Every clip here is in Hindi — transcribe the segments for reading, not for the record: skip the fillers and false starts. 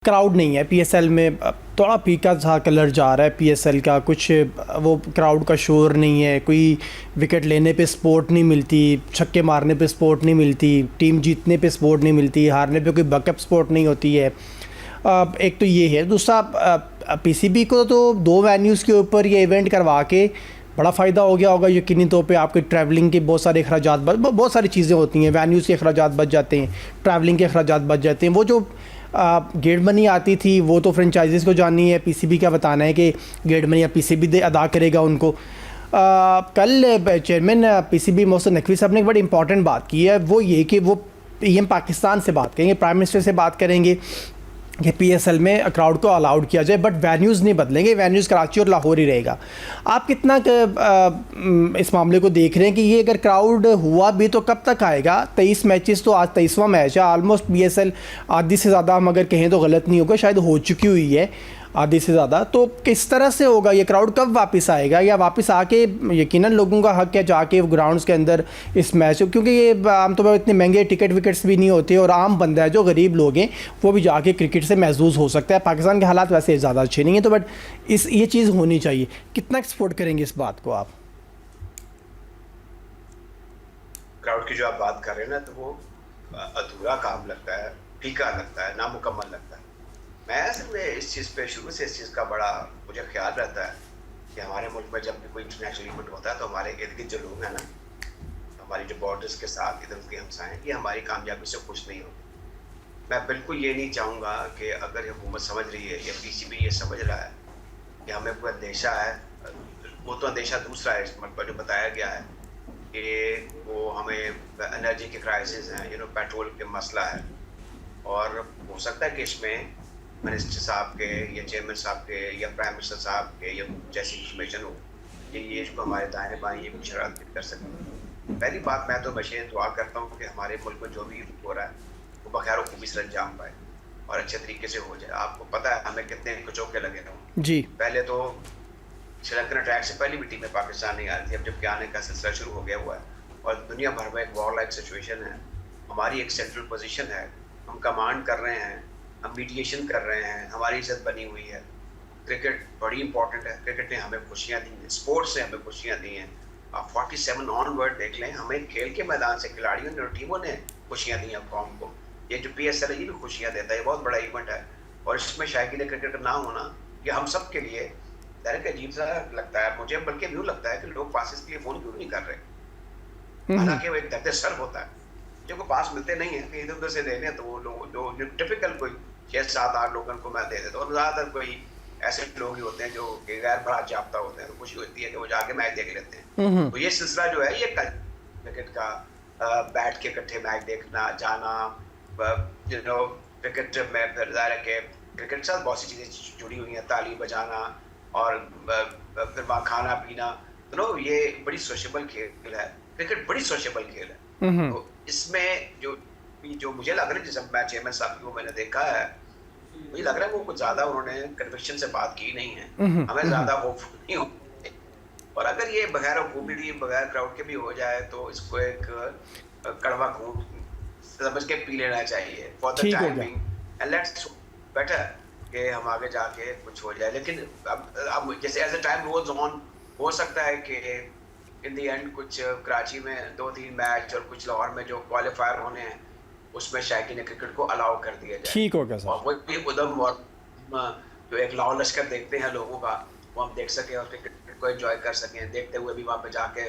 क्राउड नहीं है पीएसएल में। थोड़ा फीका सा कलर जा रहा है पीएसएल का, कुछ वो क्राउड का शोर नहीं है, कोई विकेट लेने पे सपोर्ट नहीं मिलती, छक्के मारने पे सपोर्ट नहीं मिलती, टीम जीतने पे सपोर्ट नहीं मिलती, हारने पे कोई बैकअप सपोर्ट नहीं होती है। एक तो ये है। दूसरा, पीसीबी को तो 2 वेन्यूज़ के ऊपर ये इवेंट करवा के बड़ा फ़ायदा हो गया होगा यकीनी तौर पे। आपके ट्रैवलिंग के बहुत सारे अखराजात बहुत सारी चीज़ें होती हैं, वेन्यूज़ के अखराजात बच जाते हैं, ट्रैवलिंग के अखराजात बच जाते हैं। वो जो गेट मनी आती थी वो तो फ्रेंचाइजीज़ को जाननी है, पीसीबी का बताना है कि गेट मनी या पीसीबी अदा करेगा उनको। कल चेयरमैन पीसीबी मोहसिन नकवी साहब ने एक बड़ी इंपॉर्टेंट बात की है, वो ये कि वो पीएम पाकिस्तान से बात करेंगे, प्राइम मिनिस्टर से बात करेंगे कि पीएसएल में क्राउड को अलाउड किया जाए, बट वेन्यूज़ नहीं बदलेंगे, वेन्यूज़ कराची और लाहौर ही रहेगा। आप कितना इस मामले को देख रहे हैं कि ये अगर क्राउड हुआ भी तो कब तक आएगा? 23 मैचेस, तो आज 23वां मैच है, ऑलमोस्ट पीएसएल आधी से ज़्यादा, हम अगर कहें तो गलत नहीं होगा, शायद हो चुकी हुई है आधी से ज़्यादा। तो किस तरह से होगा ये? क्राउड कब वापस आएगा? या वापस आके यकीनन लोगों का हक है जाके ग्राउंड्स के अंदर इस मैच, क्योंकि ये आमतौर पर इतने महंगे टिकट विकेट्स भी नहीं होते और आम बंदा है जो गरीब लोग हैं वो भी जाके क्रिकेट से महसूस हो सकता है। पाकिस्तान के हालात वैसे ज़्यादा अच्छे नहीं हैं, तो बट ये चीज़ होनी चाहिए। कितना सपोर्ट करेंगे इस बात को आप? क्राउड की जो आप बात कर रहे हैं ना, तो वो अधूरा काम लगता है, फीका लगता है, नामुकम्मल लगता है। मैं असल में इस चीज़ पे शुरू से इस चीज़ का बड़ा मुझे ख्याल रहता है कि हमारे मुल्क में जब भी कोई इंटरनेशनल इवेंट होता है तो हमारे इर्द गिर्द जो लोग हैं ना, हमारी जो बॉर्डर्स के साथ इधर के हमसाए हैं, ये हमारी कामयाबी से खुश नहीं होते। मैं बिल्कुल ये नहीं चाहूँगा कि अगर हुकूमत समझ रही है या पीसीबी ये समझ रहा है कि हमें कोई अंदेशा है, वो तो अंदेशा दूसरा है। इस मतलब जो बताया गया है कि वो हमें एनर्जी के क्राइसिस हैं, पेट्रोल के मसला है, और हो सकता है कि इसमें मिनिस्टर साहब के या चेयरमैन साहब के या प्राइम मिनिस्टर साहब के या जैसी इंफॉर्मेशन हो कि ये इसको हमारे दाएं बाएं ये कुछ शरारत कर सकते। पहली बात, मैं तो बशेर दुआ करता हूँ कि हमारे मुल्क में जो भी हो रहा है वो बखैर खूबी से अंजाम पाए और अच्छे तरीके से हो जाए। आपको पता है हमें कितने कुचौके लगे थे जी। पहले तो श्रीलंकन अटैक से पहली भी टीमें पाकिस्तान नहीं आ रही थी, अब जबकि आने का सिलसिला शुरू हो गया हुआ है और दुनिया भर में एक वॉर लाइक सिचुएशन है। हमारी एक सेंट्रल पोजीशन है, हम कमांड कर रहे हैं, हम मीडिएशन कर रहे हैं, हमारी इज्जत बनी हुई है। क्रिकेट बड़ी इंपॉर्टेंट है, क्रिकेट ने हमें खुशियाँ दी हैं, स्पोर्ट्स से हमें खुशियाँ दी हैं। आप 47 ऑनवर्ड देख लें, हमें खेल के मैदान से खिलाड़ियों ने और टीमों ने खुशियाँ दी हैं कौम को। ये जो पीएसएल है ये भी खुशियाँ देता है, ये बहुत बड़ा इवेंट है और इसमें शायकीन क्रिकेट ना होना ये हम सब के लिए डायरेक्ट अजीब सा लगता है मुझे, बल्कि यूँ लगता है कि लोग पासिस के लिए फ़ोन क्यों नहीं कर रहे। हालांकि वो एक दर्द सर होता है, जिनको पास मिलते नहीं है कि इधर उधर से लेने, तो वो लोग जो टिपिकल कोई 6-7-8 लोगों को मैं दे देता हूँ, और ज़्यादातर कोई ऐसे लोग ही होते हैं जो गैर बड़ा जाप्ता होते हैं, तो खुशी होती है कि वो जाके मैच देख लेते हैं। तो ये सिलसिला जो है ये क्रिकेट का, बैठ के इकट्ठे मैच देखना जाना, क्रिकेट में फिर ज़ाहिर है कि क्रिकेट के साथ बहुत सी चीज़ें जुड़ी हुई हैं, ताली बजाना और फिर वहाँ खाना पीना, ये बड़ी सोशेबल खेल है। क्रिकेट बड़ी सोशेबल खेल है। तो इसमें जो मुझे लग रहा है, जैसे मैं चेयरमैन साहब को मैंने देखा है, मुझे लग रहा है वो कुछ ज्यादा उन्होंने कन्विक्शन से बात की नहीं है। हमें ज्यादा होपफुल नहीं हो, और अगर ये बगैर हुकूमती बगैर क्राउड के भी हो जाए तो इसको एक कड़वा घूंट समझ के पी लेना चाहिए for the timing, and let's better कि हम आगे जाके कुछ हो जाए। लेकिन अब जैसे as a time rolls on, हो सकता है कि इन दी एंड कुछ कराची में 2-3 मैच और कुछ लाहौर में जो क्वालिफायर होने हैं उसमें शायकीन क्रिकेट को अलाउ कर दिया जाए। ठीक हो गया सर। और वही उधम और जो एक लाहौर लश्कर देखते हैं लोगों का, वो हम देख सकें और क्रिकेट को एंजॉय कर सकें, देखते हुए भी वहाँ पे जाके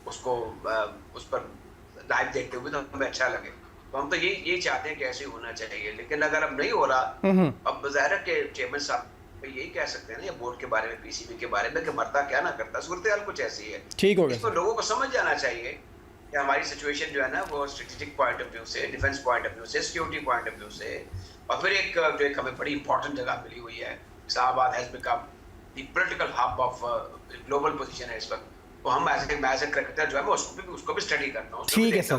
उसको उस पर लाइव देखते हुए तो हमें अच्छा लगे। तो हम तो यही चाहते हैं कि ऐसे ही होना चाहिए। लेकिन अगर अब नहीं हो रहा, अब ज़ाहिर है कि चेयरमैन साहब यही कह सकते हैं ना, ये बोर्ड के बारे में, पीसीबी के बारे में, कि मरता क्या ना करता, सूरत हाल कुछ ऐसी है। ठीक हो गया। इसको लोगों को समझ जाना चाहिए कि हमारी सिचुएशन जो है ना, वो स्ट्रेटेजिक पॉइंट ऑफ व्यू से, डिफेंस पॉइंट ऑफ व्यू से, सिक्योरिटी पॉइंट ऑफ व्यू से, और फिर एक हमें बड़ी इंपॉर्टेंट जगह मिली हुई है, Islamabad has become the political hub of global position है इस वक्त। तो हम एज ए क्रिकेटर जो है मैं उसको भी स्टडी करता हूँ। ठीक है सर।